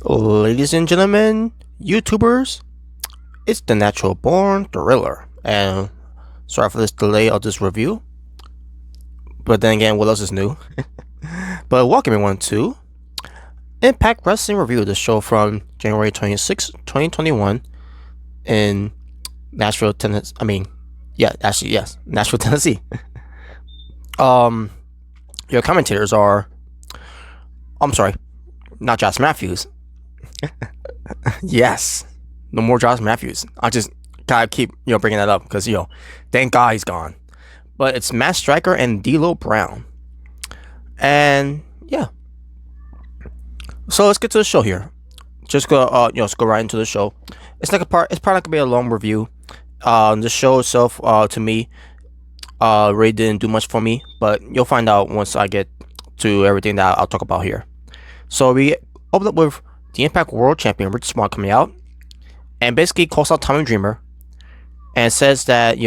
Ladies and gentlemen, YouTubers, it's the Natural Born Thriller, and sorry for this delay of this review. But then again, what else is new? But welcome everyone to Impact Wrestling Review, the show from January 26, 2021 in Nashville, Tennessee. Yes, Nashville, Tennessee. Your commentators are, I'm sorry, not Josh Matthews. Yes, no more Josh Matthews. I just gotta keep bringing that up because thank God he's gone. But it's Matt Striker and D'Lo Brown, and yeah. So let's get to the show here. Just go let's go right into the show. It's probably not gonna be a long review. The show itself, to me, really didn't do much for me, but you'll find out once I get to everything that I'll talk about here. So we open up with the Impact World Champion Rich Swann coming out and basically calls out Tommy Dreamer and says that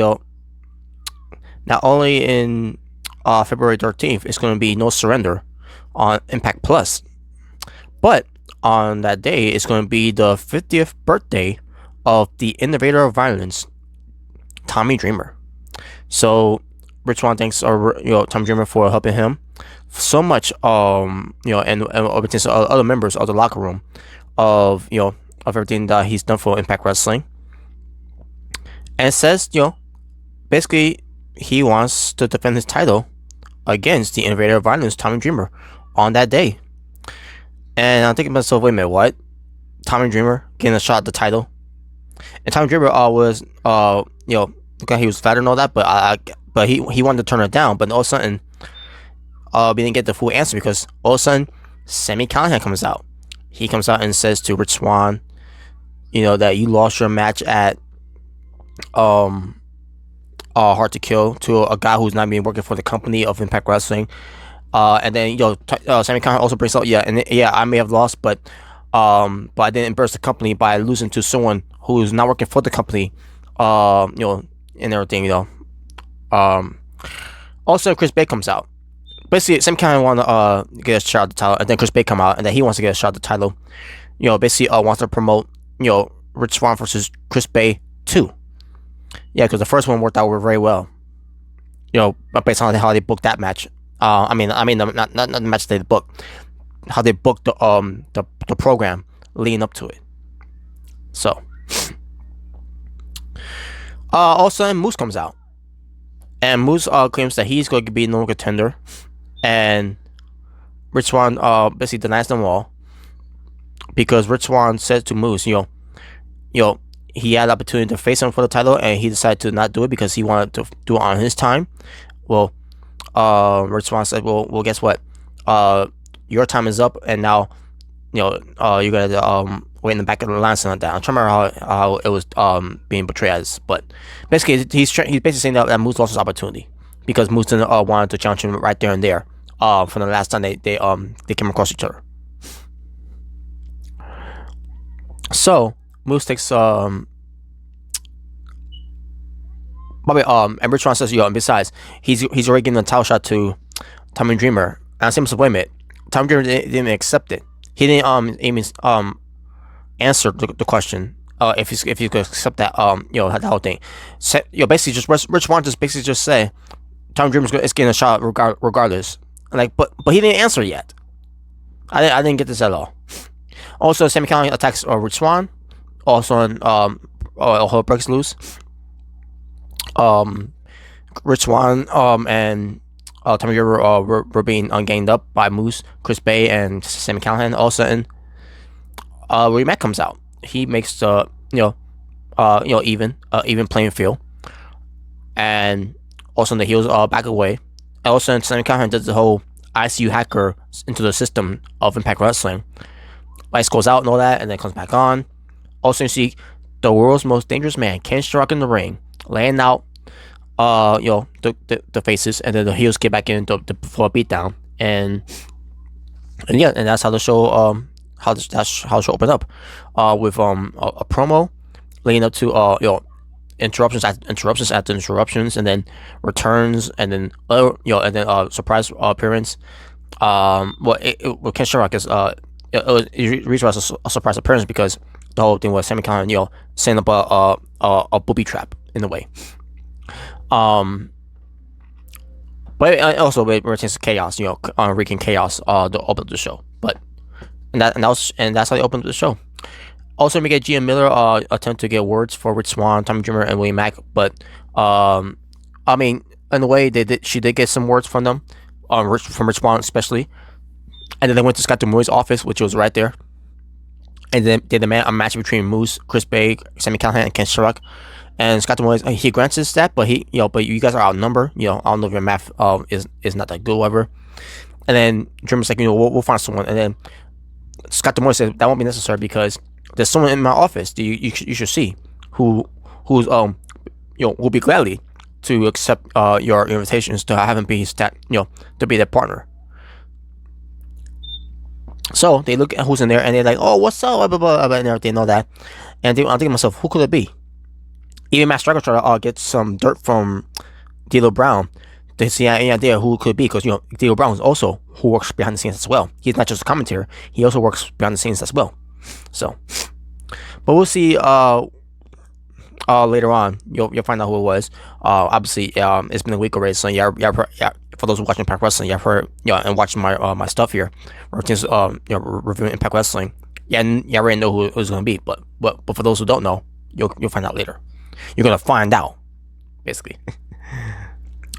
not only in February 13th it's going to be no surrender on Impact Plus, but on that day it's going to be the 50th birthday of the innovator of violence, Tommy Dreamer. So Rich Swann thanks Tommy Dreamer for helping him so much, and other members of the locker room of everything that he's done for Impact Wrestling, and says basically he wants to defend his title against the innovator of violence, Tommy Dreamer, on that day. And I'm thinking to myself, wait a minute, what? Tommy Dreamer getting a shot at the title? And Tommy Dreamer was okay, he was fat and all that, but he wanted to turn it down, but all of a sudden we didn't get the full answer because all of a sudden Sami Callihan comes out. He comes out and says to Rich Swann, that you lost your match at Hard to Kill to a guy who's not been working for the company of Impact Wrestling. And then Sami Callihan also brings up, I may have lost, but I didn't embarrass the company by losing to someone who's not working for the company. And everything. Also Chris Bay comes out. Basically, Sami Callihan want to get a shot at the title, and then Chris Bay come out, and then he wants to get a shot at the title. Basically wants to promote Rich Swann versus Chris Bay 2. Yeah, because the first one worked out very well. Based on how they booked that match. Not the match they booked, how they booked the program leading up to it. So, all of a sudden Moose comes out, and Moose claims that he's going to be no contender, and Rich Swann basically denies them all because Rich Swann said to Moose, he had the opportunity to face him for the title, and he decided to not do it because he wanted to do it on his time. Well, Rich Swann said, well, guess what? Your time is up, and now, you gotta wait in the back of the line, something like that. I'm trying to remember how it was being portrayed as, but basically he's basically saying that Moose lost his opportunity because Moose didn't wanted to challenge him right there and there. From the last time they came across each other. So Moose takes and Rich Swann says, and besides, he's already giving a title shot to Tommy Dreamer. And I said, wait a minute, Tommy Dreamer didn't accept it. He didn't even answer the question if you could accept that that whole thing. So, basically just Rich Swann just say Tommy Dreamer is getting a shot regardless. But he didn't answer yet. I didn't get this at all. Also, Sami Callihan attacks Rich Swann. Also, whole breaks loose. Rich Swann and Tommy Dreamer were being ganged up by Moose, Chris Bay, and Sami Callihan. All of a sudden, Matt comes out. He makes the even playing field, and also the heels back away. And also, Sami Callihan does the whole ICU hacker into the system of Impact Wrestling. Lights goes out and all that, and then comes back on. Also, you see the world's most dangerous man, Ken Shamrock, in the ring, laying out the faces, and then the heels get back in for a beatdown, and that's how the show that's how the show opened up, with a promo leading up to interruptions after interruptions, and then returns, and then surprise appearance. Ken Shamrock is it reached as a surprise appearance because the whole thing was Sami Callihan, setting up a booby trap in a way. But also it pertains to chaos, wreaking chaos, to open up the show. But and that's how they opened up the show. Also, we get Gia Miller attempt to get words for Rich Swann, Tommy Dreamer, and William Mack. But I mean, in a way, she did get some words from them, from Rich Swann especially. And then they went to Scott D'Amour's office, which was right there. And then they demand a match between Moose, Chris Bay, Sami Callihan, and Ken Shamrock. And Scott D'Amore, he grants his that, but but you guys are outnumbered. I don't know if your math is not that good, whatever. And then Dreamer's like, we'll find someone. And then Scott D'Amore says that won't be necessary because there's someone in my office that you should see who's will be gladly to accept your invitations to have him be to be their partner. So they look at who's in there and they're like, oh, what's up, blah, blah, blah, and everything, know that. And I'm thinking to myself, who could it be? Even Matt Striker tried to get some dirt from D'Lo Brown to see any idea who it could be, because D'Lo Brown is also who works behind the scenes as well. He's not just a commentator; he also works behind the scenes as well. So, but we'll see. Later on, you'll find out who it was. Obviously, it's been a week already, so yeah. For those watching Impact Wrestling, I've heard, and watching my stuff here, reviewing Impact Wrestling. Yeah, and I already know who it was going to be, but for those who don't know, you'll find out later. You're gonna find out, basically.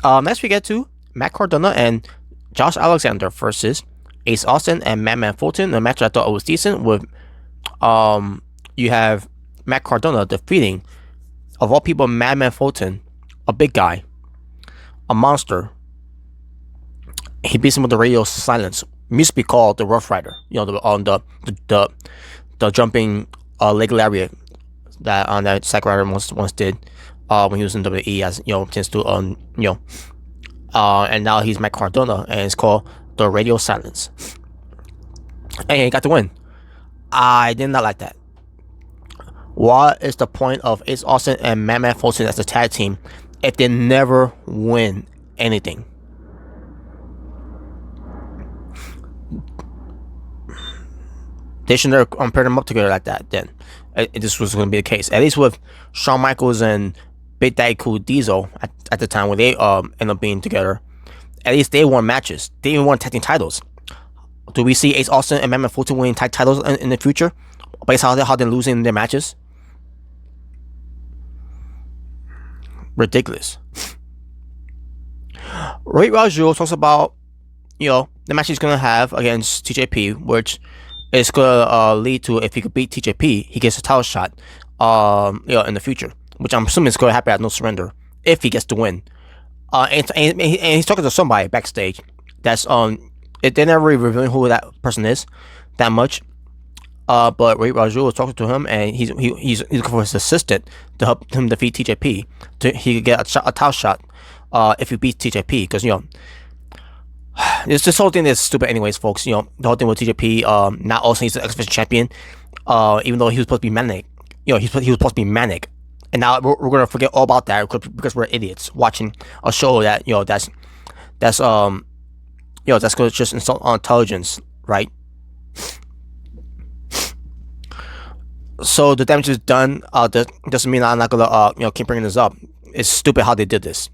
Next we get to Matt Cardona and Josh Alexander versus Ace Austin and Madman Fulton. A match I thought was decent. With you have Matt Cardona defeating, of all people, Madman Fulton, a big guy, a monster. He beats him with the radio silence. Used to be called the Rough Rider. The jumping leg lariat that Zack Ryder once did when he was in WWE, as tends to and now he's Matt Cardona and it's called the Radio Silence. And he got the win. I did not like that. What is the point of Ace Austin and Madman Fulton as a tag team if they never win anything? They should never pair them up together like that. Then this was going to be the case. At least with Shawn Michaels and Big Daddy Cool Diesel at the time when they end up being together, at least they won matches. They even won tag team titles. Do we see Ace Austin and Madman Fulton winning tag titles in the future based on how they're losing their matches? Ridiculous. Ray Raju talks about the match he's gonna have against TJP, which is gonna lead to, if he could beat TJP, he gets a title shot in the future, which I'm assuming is gonna happen at No Surrender if he gets to win. And he's talking to somebody backstage that's they're never really revealing who that person is that much. But Ray Raju was talking to him, and he's looking for his assistant to help him defeat TJP. He could get a title shot if he beats TJP, because this whole thing is stupid anyways, folks. The whole thing with TJP, not also he's the X Division champion, even though he was supposed to be manic. He was supposed to be manic, and now we're gonna forget all about that because we're idiots watching a show that that's gonna just insult our intelligence, right? So the damage is done. Doesn't mean I'm not gonna keep bringing this up. It's stupid how they did this,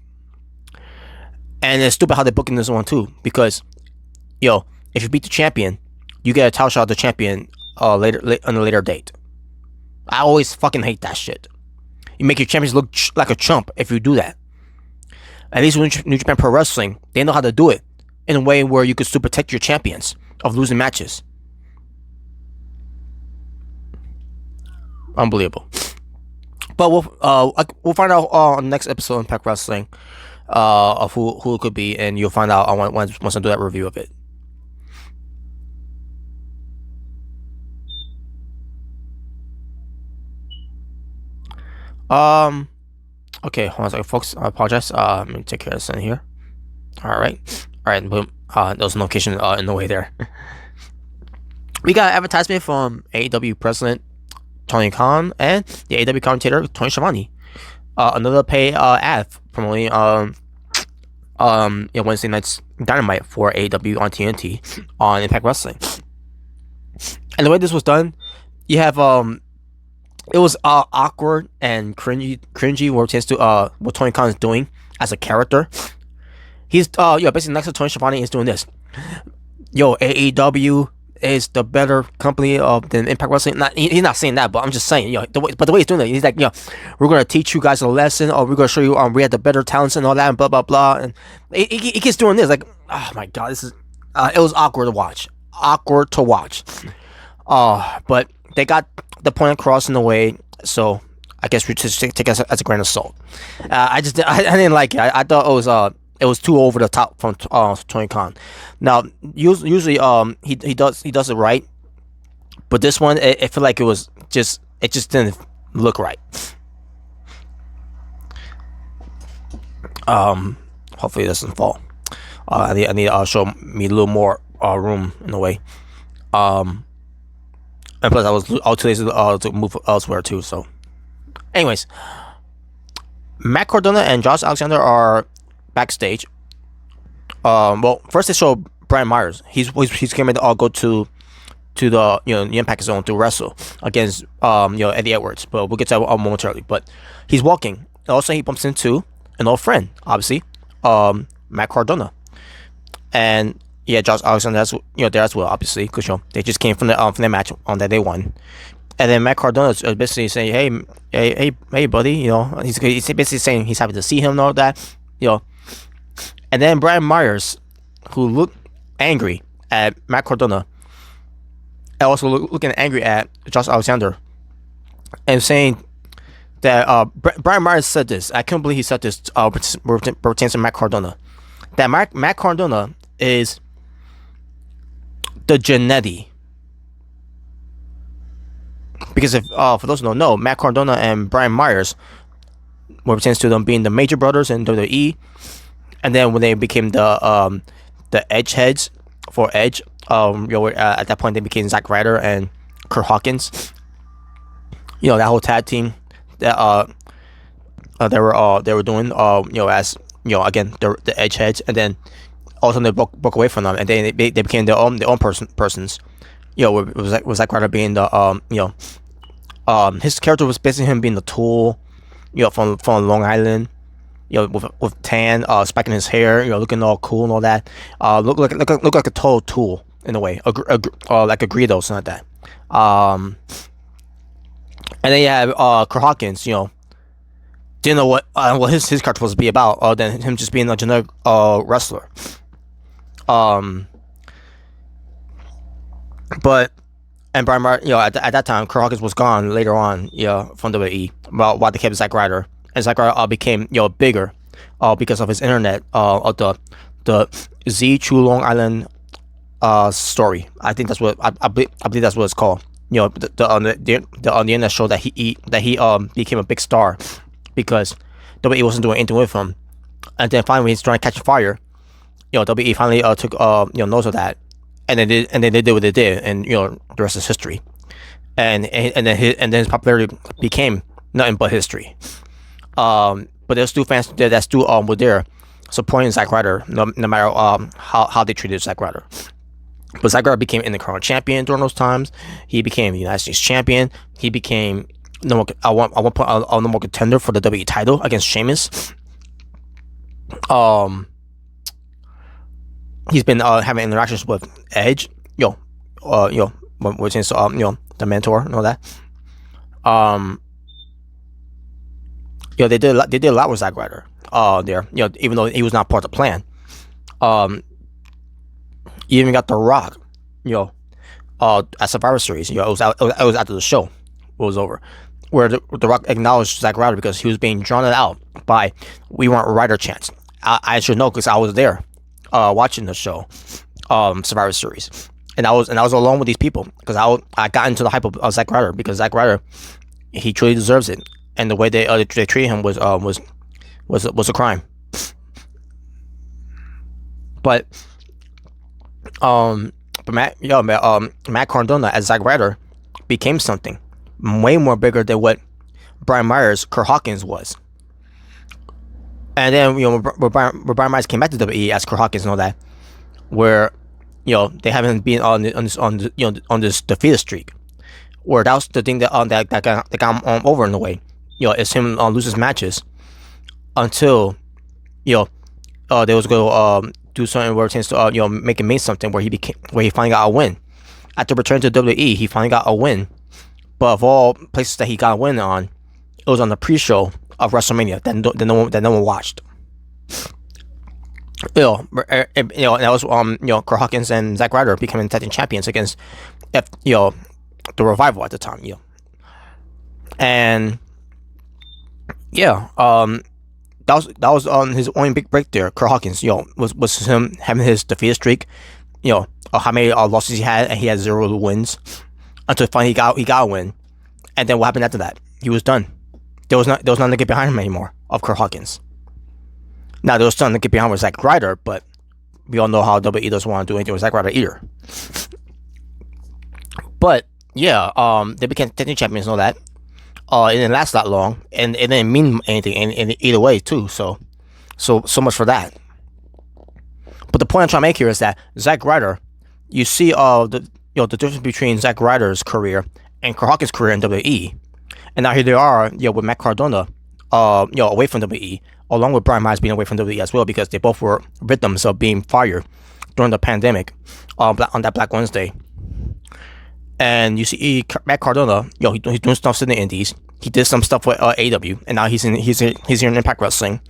and it's stupid how they're booking this one too. Because, if you beat the champion, you get a title shot of the champion later on a later date. I always fucking hate that shit. You make your champions look like a chump if you do that. At least with New Japan Pro Wrestling, they know how to do it in a way where you could still protect your champions of losing matches. Unbelievable. But we'll find out on the next episode of Impact Wrestling of who it could be, and you'll find out once I do that review of it. Okay, hold on a second, folks. I apologize. Let me take care of this in here. All right, boom. There was a notification in the way there. We got an advertisement from AEW president Tony Khan and the AEW commentator Tony Schiavone. Another pay ad promoting Wednesday night's Dynamite for AEW on TNT on Impact Wrestling. And the way this was done, you have it was awkward and cringy what tends to what Tony Khan is doing as a character. He's basically next to Tony Schiavone is doing this. Yo, AEW is the better company than Impact Wrestling. He's not saying that, but I'm just saying, but the way he's doing it, he's like, we're gonna teach you guys a lesson, or we're gonna show you we had the better talents and all that, and blah blah blah. And he keeps doing this, like, oh my god, this is it was awkward to watch, but they got the point across in a way, so I guess we just take it as a grain of salt. I didn't like it. I thought it was too over the top from Tony Khan. Now, usually he does it right, but this one it felt like it just didn't look right. Hopefully it doesn't fall. I need to show me a little more room in a way. And plus I was too lazy to move elsewhere too. So, anyways, Matt Cardona and Josh Alexander are backstage. Well, first they show Brian Myers. He's coming to go to the the Impact Zone to wrestle against Eddie Edwards, but we'll get to that momentarily. But he's walking. And also, he bumps into an old friend, obviously, Matt Cardona, and Josh Alexander. That's there as well, obviously, because they just came from the match on that they won. And then Matt Cardona is basically saying, hey, buddy, he's basically saying he's happy to see him and all that, And then Brian Myers, who looked angry at Matt Cardona, and also looking angry at Josh Alexander, and saying that Brian Myers said this. I can't believe he said this. Pertains to Matt Cardona. That Matt Cardona is the Genetti. Because if for those who don't know, Matt Cardona and Brian Myers, what pertains to them being the Major Brothers in WWE, and then when they became the Edge heads for Edge, at that point they became Zack Ryder and Kurt Hawkins. That whole tag team that they were doing. As again the Edge heads, and then also they broke away from them, and then they became their own persons. Was Zack Ryder being the his character was basically him being the Tool, from Long Island, with tan, spiking his hair, looking all cool and all that. Look like a total Tool in a way, like a Greedo, something like that. And then you have Kurt Hawkins, didn't know what his character was to be about, other than him just being a generic wrestler. But and Brian Myers, at that time, Kurt Hawkins was gone later on, from WWE. While they kept Zack Ryder, and Zack Ryder became bigger, because of his internet, of the Z True Long Island story. I think that's what I believe that's what it's called. On the internet show that he became a big star because WWE wasn't doing anything with him, and then finally when he's trying to catch fire, WWE finally took notice of that. And then they did what they did, and the rest is history. And then his popularity became nothing but history. But there's still fans that still were there supporting Zack Ryder, no matter how they treated Zack Ryder. But Zack Ryder became Intercontinental Champion during those times. He became the United States Champion. He became number one contender for the WWE title against Sheamus. He's been having interactions with Edge, which is the mentor and all that. They did a lot with Zack Ryder. There, even though he was not part of the plan. You even got The Rock, at Survivor Series. It was after the show was over, where the Rock acknowledged Zack Ryder because he was being drawn out by "We Want Ryder" chants. I should know because I was there. Watching the show, Survivor Series, and I was alone with these people because I got into the hype of Zack Ryder because Zack Ryder, he truly deserves it, and the way they treated him was a crime. But Matt Cardona as Zack Ryder became something way more bigger than what Brian Myers, Kurt Hawkins was. And then when Brian Myers came back to WWE as Kurt Hawkins and all that, where they haven't been on this defeated streak. Or that was the thing that got him over in the way. It's him loses matches until they was going to do something where it tends to make him mean something where he finally got a win. After returning to WWE, he finally got a win. But of all places that he got a win on, it was on the pre-show of WrestleMania that no one watched. And that was Kurt Hawkins and Zack Ryder becoming tag team champions against the Revival at the time. And that was his only big break there. Kurt Hawkins, was him having his defeated streak, how many losses he had, and he had 0 wins until finally he got a win. And then what happened after that? He was done. There was nothing to get behind him anymore of Kurt Hawkins. Now there was something to get behind with Zack Ryder, but we all know how WWE doesn't want to do anything with Zack Ryder either. But they became tag team champions and all that. It didn't last that long, and it didn't mean anything in either way too. So much for that. But the point I'm trying to make here is that Zack Ryder, you see the difference between Zack Ryder's career and Kurt Hawkins' career in WWE, and now here they are with Matt Cardona away from WWE, along with Brian Myers being away from WWE as well, because they both were victims of being fired during the pandemic on that Black Wednesday. And you see Matt Cardona, he's doing stuff in the Indies. He did some stuff with AEW, and now he's here in Impact Wrestling.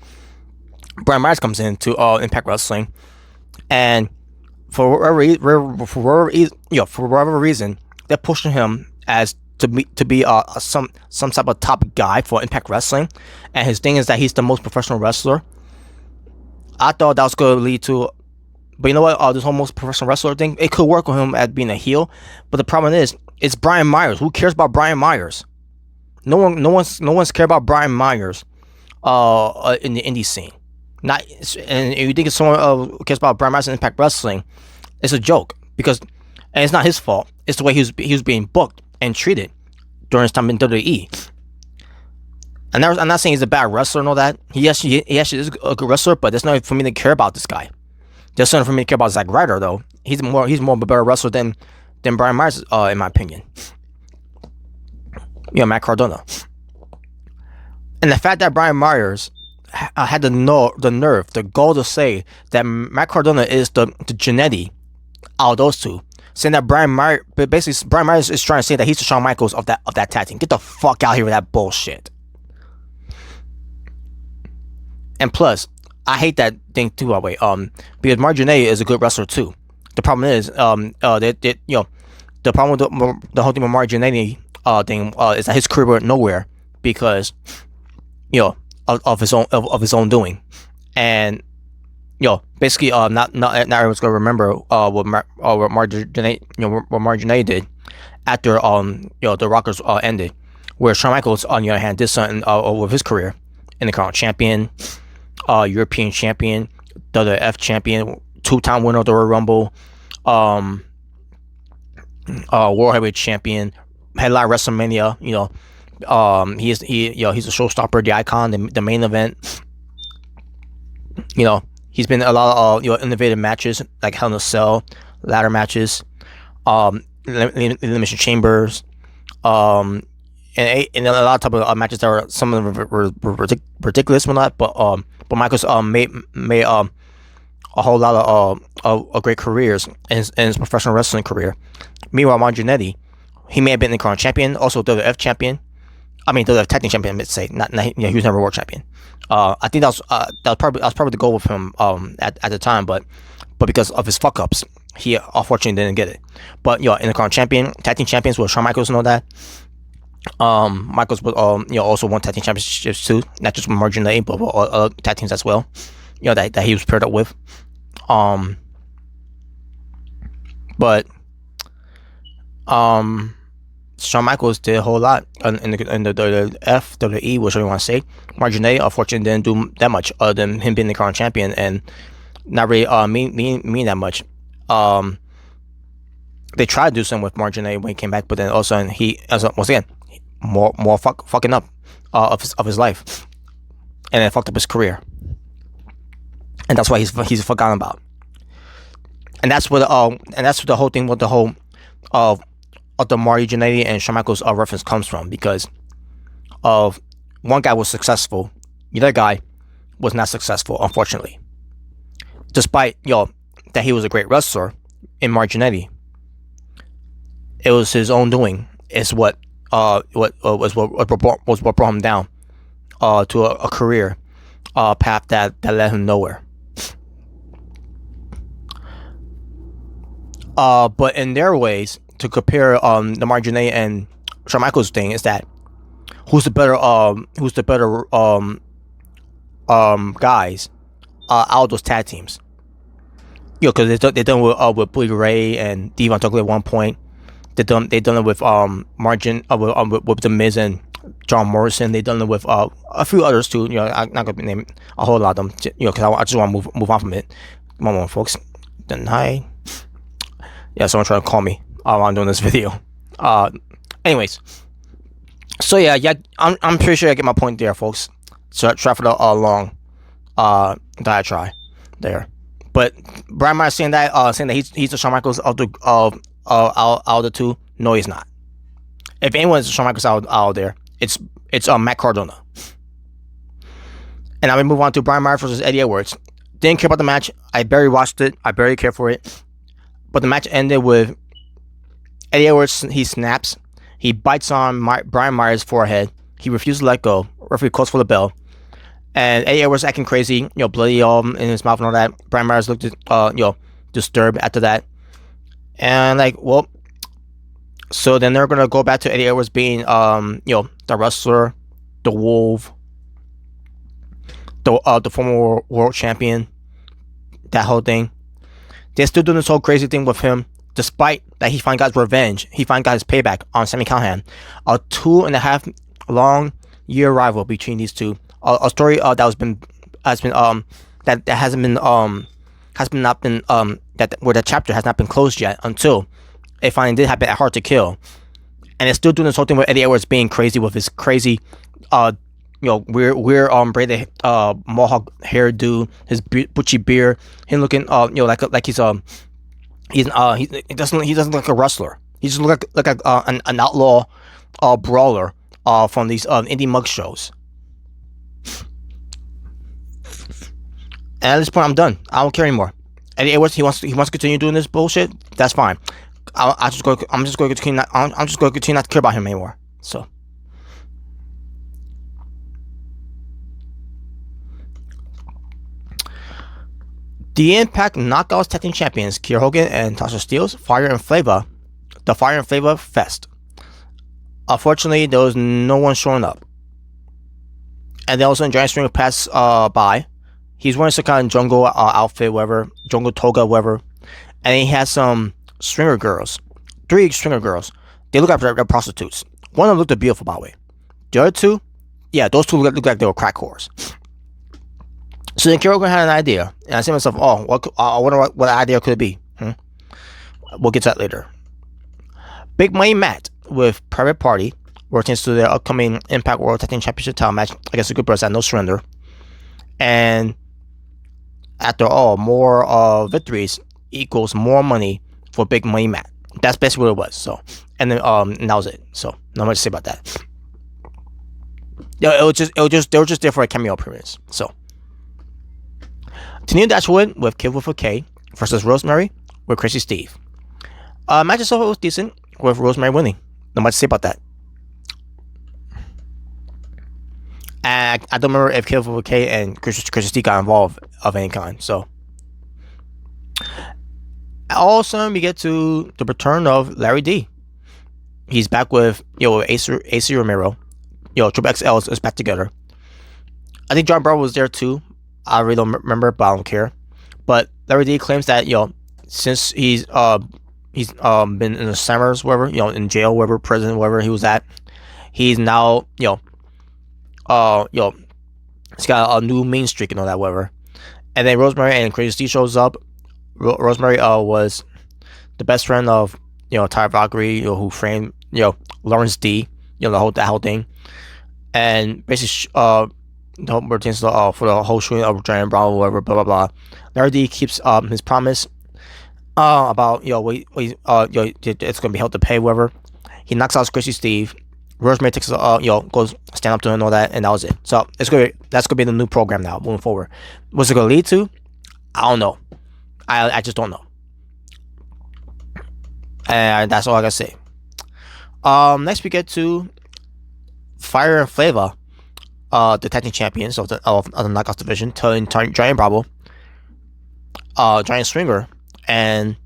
Brian Myers comes into Impact Wrestling, and for whatever reason, they're pushing him as to be some type of top guy for Impact Wrestling. And his thing is that he's the most professional wrestler. I thought that was going to lead to, but you know what? This whole most professional wrestler thing, it could work with him as being a heel. But the problem is, it's Brian Myers. Who cares about Brian Myers? No one's care about Brian Myers in the indie scene. And if you think someone cares about Brian Myers in Impact Wrestling, it's a joke, because, and it's not his fault. It's the way he was being booked and treated during his time in WWE. And I'm not saying he's a bad wrestler and all that. He actually is a good wrestler, but there's nothing for me to care about this guy. There's something for me to care about Zack Ryder, though. He's more of a better wrestler than Brian Myers, in my opinion. Matt Cardona. And the fact that Brian Myers had the nerve, the gall to say that Matt Cardona is the Jannetty out of those two, saying that Brian Myers is trying to say that he's the Shawn Michaels of that tag team. Get the fuck out here with that bullshit. And plus, I hate that thing too, by the way. Because Mark Jannetty is a good wrestler too. The problem is, the problem with the whole thing with Mark Jannetty thing is that his career went nowhere because, of his own doing, and basically, not everyone's gonna remember what Mark Jannetty did after the Rockers ended, where Shawn Michaels on the other hand did something with his career. Intercontinental champion, European champion, WWF champion, 2-time winner of the Royal Rumble, World Heavyweight champion, headline WrestleMania. He's a showstopper, the icon, the main event. He's been in a lot of innovative matches like Hell in a Cell, ladder matches, elimination chambers, and a lot of type of matches that were, some of them were ridiculous or not, but Michaels made a whole lot of great careers in his professional wrestling career. Meanwhile, Mark Jannetty, he may have been the current champion, also WWF champion. I mean, WWF tag team champion, let's say. He was never world champion. I think that was probably the goal with him at the time, but because of his fuck ups, he unfortunately didn't get it. But in the current champion, tag team champions with Shawn Michaels and all that. Michaels was also won tag team championships too, not just with Mark Jannetty, but with other tag teams as well. That he was paired up with. But Shawn Michaels did a whole lot in the WWE, whichever you want to say. Mark Jannetty, unfortunately, didn't do that much other than him being the current champion and not really mean that much. They tried to do something with Mark Jannetty when he came back, but then all of a sudden he, once again, more fucking up of his life, and then fucked up his career, and that's why he's forgotten about. and that's what the whole thing with the whole of the Mario Jannetty and Shawn Michaels reference comes from, because of one guy was successful, the other guy was not successful, unfortunately. Despite that he was a great wrestler in Mario Jannetty, it was his own doing. Is what brought him down to a career path that led him nowhere. But in their ways, to compare the Mario Jannetty and Shawn Michaels thing, is that who's the better guys out of those tag teams? Because they done with Bully Ray and Devon Dudley at one point. They done it with with The Miz and John Morrison. They done it with a few others too. I'm not gonna name a whole lot of them. Because I just want to move on from it. Come on, folks. Then hi. Yeah, someone trying to call me while I'm doing this video. Anyways, so yeah, I'm pretty sure I get my point there, folks. So try for the long diatribe there. But Brian Myers saying that he's the Shawn Michaels of the out of the two. No, he's not. If anyone's Shawn Michaels out there, it's Matt Cardona. And I'm gonna move on to Brian Myers versus Eddie Edwards. Didn't care about the match. I barely watched it. I barely cared for it. But the match ended with Eddie Edwards. He snaps. He bites on Brian Myers' forehead. He refuses to let go. Referee calls for the bell. And Eddie Edwards acting crazy, bloody in his mouth and all that. Brian Myers looked disturbed after that. And so then they're gonna go back to Eddie Edwards being the wrestler, the Wolf, the former world champion, that whole thing. They're still doing this whole crazy thing with him, despite that he finally got his revenge. He finally got his payback on Sami Callihan. A 2.5 long year rival between these two. A story that where the chapter has not been closed yet until it finally did happen at Hard to Kill. And it's still doing this whole thing with Eddie Edwards being crazy with his crazy weird braided mohawk hairdo, his butchy beard, him looking like he doesn't look like a wrestler. He just look like an outlaw brawler from these indie mug shows. And at this point, I'm done. I don't care anymore. Eddie Edwards, he wants to continue doing this bullshit. That's fine. I'm just going to continue not to care about him anymore. So. The Impact Knockouts Tag Team Champions, Kiera Hogan and Tasha Steelz, the Fire and Flava Fest. Unfortunately, there was no one showing up. And then also in Giant Stringer passed by. He's wearing some kind of jungle outfit, whatever, jungle toga, whatever. And he has some stringer girls. 3 stringer girls. They look like they're prostitutes. One of them looked beautiful, by the way. The other 2, yeah, those 2 look like they were crack whores. So then Kiera Hogan had an idea, and I said to myself, I wonder what idea could it be. We'll get to that later. Big Money Matt with Private Party working into their upcoming Impact World Tag Team Championship title match against the Good Brothers at No Surrender. And after all, more victories equals more money for Big Money Matt. That's basically what it was. So, and then and that was it. So, not much to say about that. Yeah, they were just there for a cameo appearance. So. Tennille Dashwood with Kid with a K versus Rosemary with Crazy Steve. Match itself was decent with Rosemary winning. Not much to say about that. And I don't remember if Kid with a K and Crazy Steve got involved of any kind. So, all of a sudden we get to the return of Larry D. He's back with AC Romero. Triple XL is back together. I think John Bravo was there too. I really don't remember, but I don't care. But Larry D claims that since he's been in the summers, wherever in jail, wherever prison, wherever he was at, he's now he's got a new mean streak and all that, whatever. And then Rosemary and Crazy Steve shows up. Rosemary was the best friend of Ty Valkyrie, who framed Lawrence D, that whole thing, and basically the whole routines for the whole shooting of Giant Bravo, whatever, blah blah blah. Larry D keeps his promise, About it's gonna be held to pay whoever. He knocks out Squishy Steve. Rosemary takes goes stand up to him and all that, and that was it. So that's gonna be the new program now moving forward. What's it gonna lead to? I don't know. I just don't know. And that's all I gotta say. Next we get to Fire and Flava, the tag team champions of the Knockouts division, telling Giant Bravo, Giant Swinger, and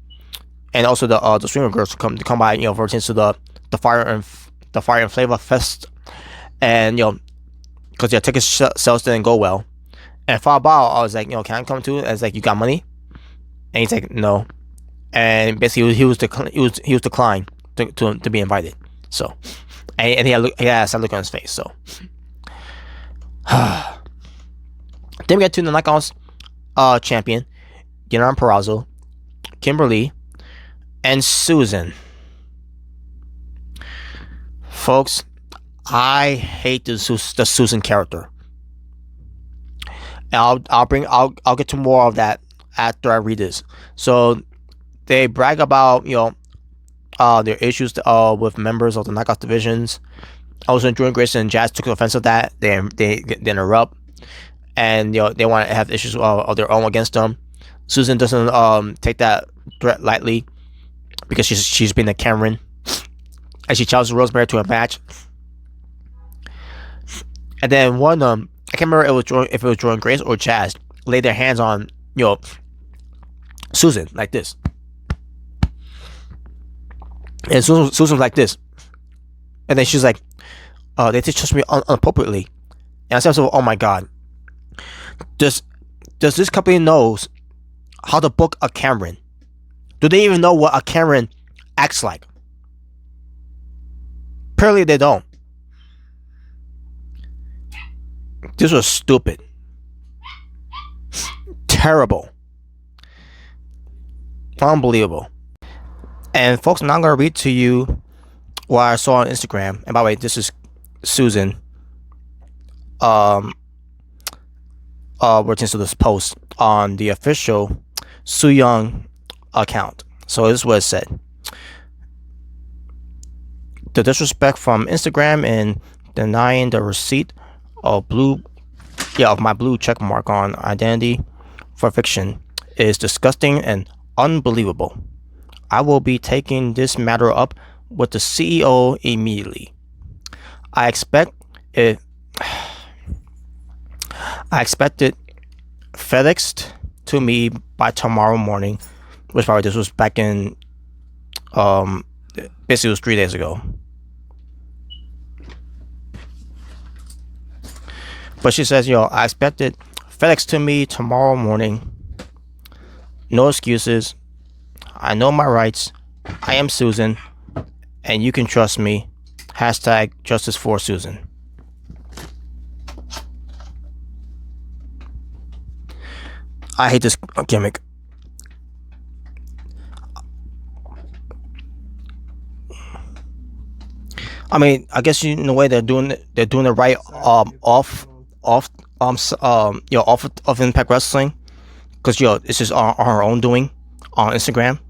also the Swinger girls to come by, for instance, to the Fire and Flava Fest, and because their ticket sales didn't go well. And Flava, I was like, can I come too? I was like, you got money? And he's like, no. And basically he was declined to be invited. So, and he had a sad look on his face. So, then we get to the Knockouts champion, Guillermo Perazo, Kimberly, and Susan. Folks, I hate the Susan character. And I'll get to more of that after I read this. So they brag about their issues with members of the Knockout divisions. Also, Jordan Grayson and Jazz took offense of that. They interrupt, and they want to have issues of their own against them. Susan doesn't take that threat lightly because she's been a Cameron, and she challenges Rosemary to a match. And then one I can't remember if it was Jordan Grace or Jazz laid their hands on Susan like this, and Susan was like this, and then she's like, they touched me inappropriately, and I said, oh my god, does this company knows how to book a Cameron? Do they even know what a Cameron acts like? Apparently they don't. This was stupid. Terrible. Unbelievable. And folks, I'm not going to read to you what I saw on Instagram. And by the way, this is Susan. Returns to this post on the official Su Young account. So this is what it said. The disrespect from Instagram and denying the receipt of my blue check mark on identity for fiction is disgusting and unbelievable. I will be taking this matter up with the CEO immediately. I expect it FedExed to me by tomorrow morning, which probably this was back in basically it was 3 days ago. But she says, I expect it FedEx to me tomorrow morning. No excuses. I know my rights. I am Susan, and you can trust me. Hashtag justice for Susan. I hate this gimmick. I mean, I guess in a way they're doing it right off of Impact Wrestling, because it's just on her own doing on Instagram.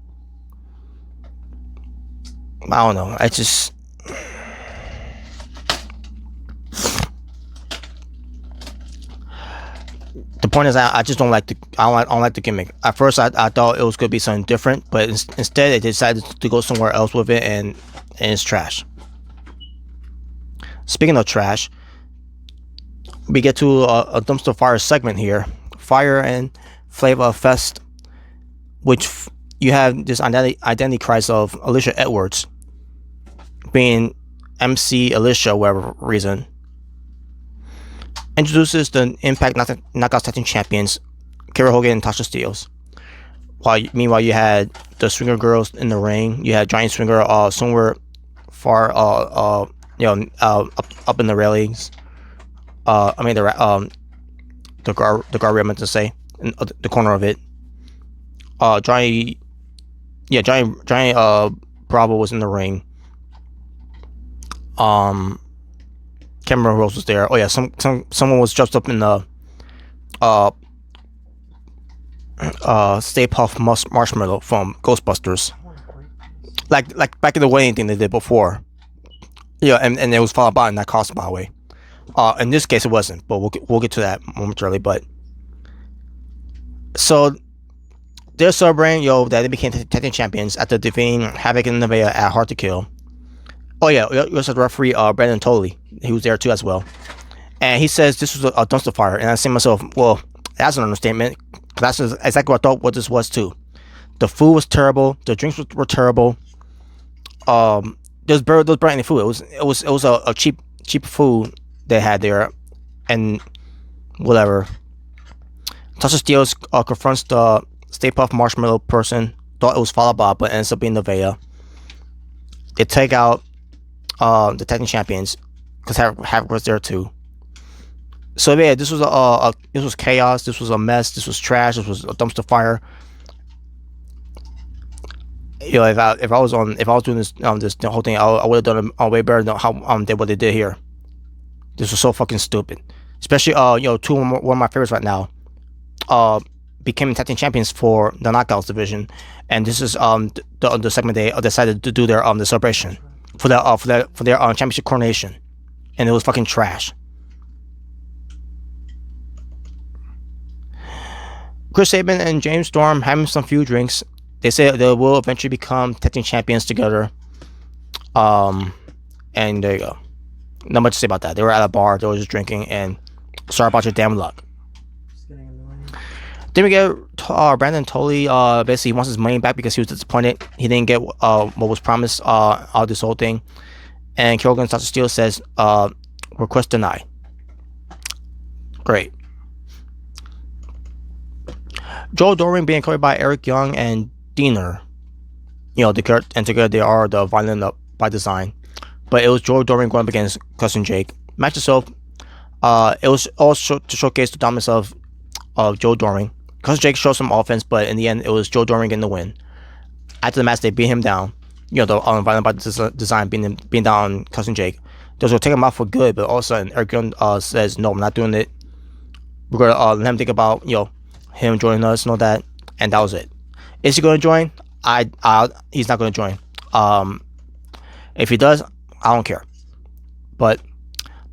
I don't know. The point is, I just don't like the gimmick. At first, I thought it was gonna be something different, but instead, they decided to go somewhere else with it, and it's trash. Speaking of trash, we get to a dumpster fire segment here. Fire and Flava Fest, which you have this identity crisis of Alicia Edwards being MC Alicia, whatever reason. Introduces the Impact Knockouts Tag Team Champions, Kara Hogan and Tasha Steelz. Meanwhile, you had the Swinger girls in the ring. You had Giant Swinger somewhere far up in the railings. The guardrail, I meant to say, in the corner of it. Giant Bravo was in the ring. Cameron Rose was there. Oh yeah, someone was dressed up in the Stay Puft Marshmallow from Ghostbusters, like back in the wedding thing they did before. Yeah, and it was followed by in that costume, by the way. In this case, it wasn't, but we'll get to that momentarily. But so they're celebrating, that they became tag team champions after defeating Havoc and Nevaeh at Hard to Kill. Oh yeah, you also the referee Brandon Tolley. He was there too as well, and he says this was a dumpster fire. And I say to myself, well, that's an understatement. That's exactly what I thought what this was too. The food was terrible. The drinks were terrible. There was barely any food. It was a cheap food they had there, and whatever. Tasha Steelz confronts the Stay Puft Marshmallow person. Thought it was Flava, but ends up being Nevaeh. They take out the tag team champions because Havoc was there too. So yeah, this was chaos. This was a mess. This was trash. This was a dumpster fire. If I was doing this this whole thing, I would have done it way better than how did what they did here. This was so fucking stupid. Especially one of my favorites right now. Became tag team champions for the Knockouts division, and this is the segment they decided to do their the celebration for their championship coronation, and it was fucking trash. Chris Sabin and James Storm having some few drinks. They say they will eventually become tag team champions together. And there you go. Not much to say about that. They were at a bar. They were just drinking. And sorry about your damn luck. Then we get Brandon Tolley. Basically, he wants his money back because he was disappointed. He didn't get what was promised out of this whole thing. And Kerrigan Tasha Steelz says, request denied. Great. Joe Doring being covered by Eric Young and Diener. Together they are the Violent by Design. But it was Joe Doring going up against Cousin Jake. Match itself, it was also to showcase the dominance of Joe Doring. Cousin Jake showed some offense, but in the end, it was Joe Doring getting the win. After the match, they beat him down. The Violent by Design being down on Cousin Jake. They was going to take him out for good, but all of a sudden, Eric Young says, no, I'm not doing it. We're going to let him think about, him joining us and all that, and that was it. Is he going to join? He's not going to join. If he does, I don't care. But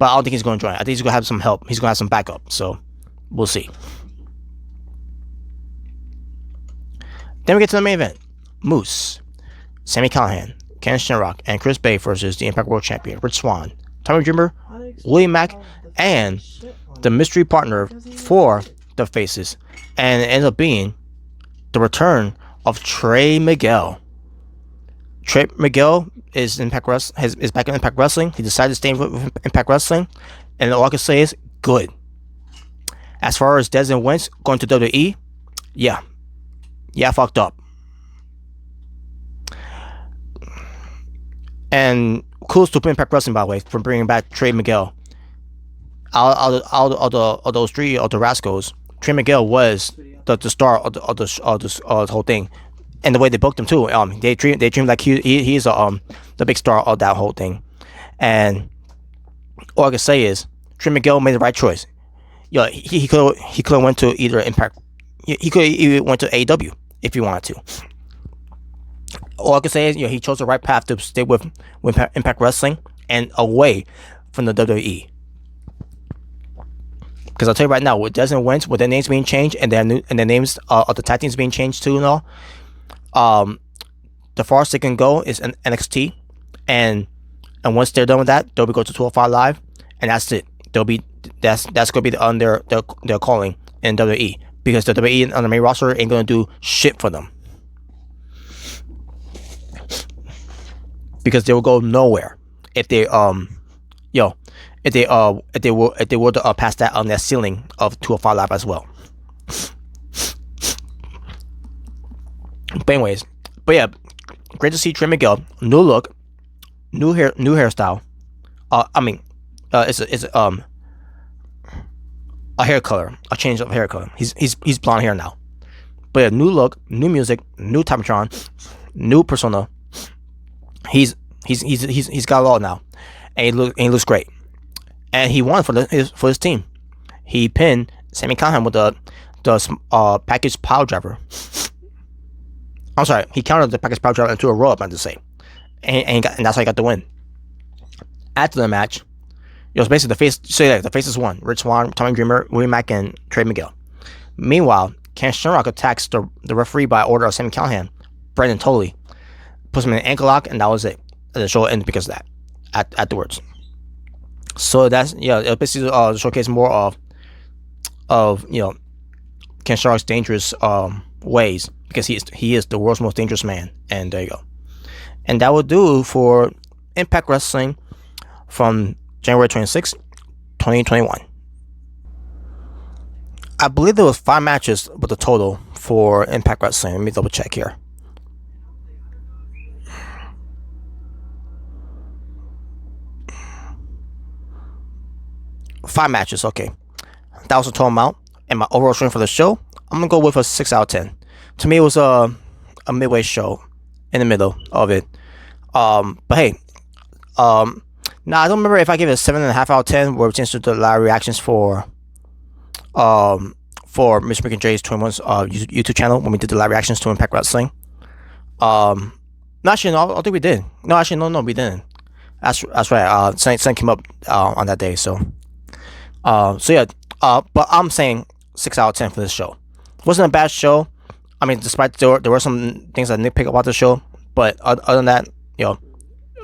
I don't think he's going to join. I think he's going to have some help. He's going to have some backup. So we'll see. Then we get to the main event: Moose, Sami Callihan, Ken Shamrock, and Chris Bay versus the Impact World Champion Rich Swann, Tommy Dreamer, William Mack, and the mystery partner for the Faces. And it ends up being the return of Trey Miguel. Trey Miguel is is back in Impact Wrestling. He decided to stay with Impact Wrestling, and all I can say is good. As far as Des and Wentz going to WWE, yeah, fucked up. And kudos to Impact Wrestling, by the way, for bringing back Trey Miguel. Out of those three of the Rascals, Trey Miguel was the star of the whole thing, and the way they booked him too. They treat him like he's the big star of that whole thing. And all I can say is Trey Miguel made the right choice. He could have went to either Impact. He could even went to AEW if he wanted to. All I can say is he chose the right path to stay with Impact Wrestling and away from the WWE. Because I'll tell you right now, with Des and Wentz, with their names being changed and their names of the tag teams being changed too and all, the farthest they can go is an NXT, and once they're done with that, they'll be go to 205 Live, and that's it. That's gonna be their calling in WWE, because the WWE on the main roster ain't gonna do shit for them, because they will go nowhere if they if they were to pass that on their ceiling of 205 Live as well. But yeah, great to see Trey Miguel. New look, new hairstyle. It's a hair color, a change of hair color. He's blonde hair now. But yeah, new look, new music, new Timetron, new persona. He's got it all now, and he looks great. And he won for his team. He pinned Sami Callihan with the the package pile driver. I'm sorry, he countered the package pile driver into a roll up, I meant to say, and that's how he got the win. After the match, it was basically the face. So yeah, the faces won: Rich Swann, Tommy Dreamer, William Mack, and Trey Miguel. Meanwhile, Ken Shamrock attacks the referee by order of Sam Callahan, Brendan Tolley, puts him in an ankle lock, and that was it. The show ended because of that. Afterwards, so that's it basically showcase more of Ken Shamrock's dangerous ways, because he is the world's most dangerous man. And there you go. And that will do for Impact Wrestling from January 26, 2021. I believe there was 5 matches with the total for Impact Wrestling. Let me double check here. Five matches, okay. That was the total amount. And my overall rating for the show, I'm gonna go with a 6 out of 10. To me, it was a midway show in the middle of it. But hey, now I don't remember if I gave it a 7.5 out of 10, where we changed to the live reactions for Mr. Mick and Jay's 21's YouTube channel when we did the live reactions to Impact Wrestling. No, actually, no, I don't think we did. No, actually, no, we didn't. That's right. Sun came up on that day, so yeah. But I'm saying 6 out of 10 for this show. It wasn't a bad show. I mean, despite there were some things I nitpick about the show, but other than that,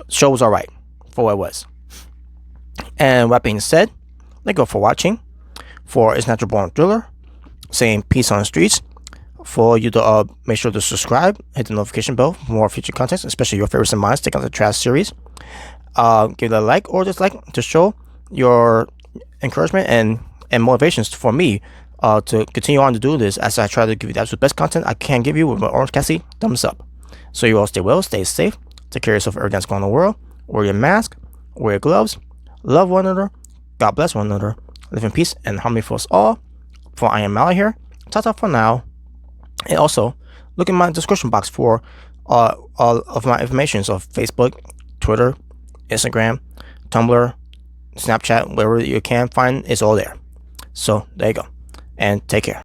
show was alright for what it was. And with that being said, thank you for watching. For It's Natural Born Thriller, saying peace on the streets. For you to make sure to subscribe, hit the notification bell for more future content, especially your favorites and mine. Stick on the trash series. Give it a like or dislike to show your encouragement and motivations for me to continue on to do this, as I try to give you the absolute best content I can give you with my Orange Cassie thumbs up. So you all stay well, stay safe, take care of yourself, everything that's going on in the world. Wear your mask, wear your gloves, love one another, God bless one another, live in peace and harmony for us all. For I am Mally here. Ta-ta for now. And also, look in my description box for all of my information of Facebook, Twitter, Instagram, Tumblr, Snapchat, wherever you can find, it's all there. So there you go. And take care.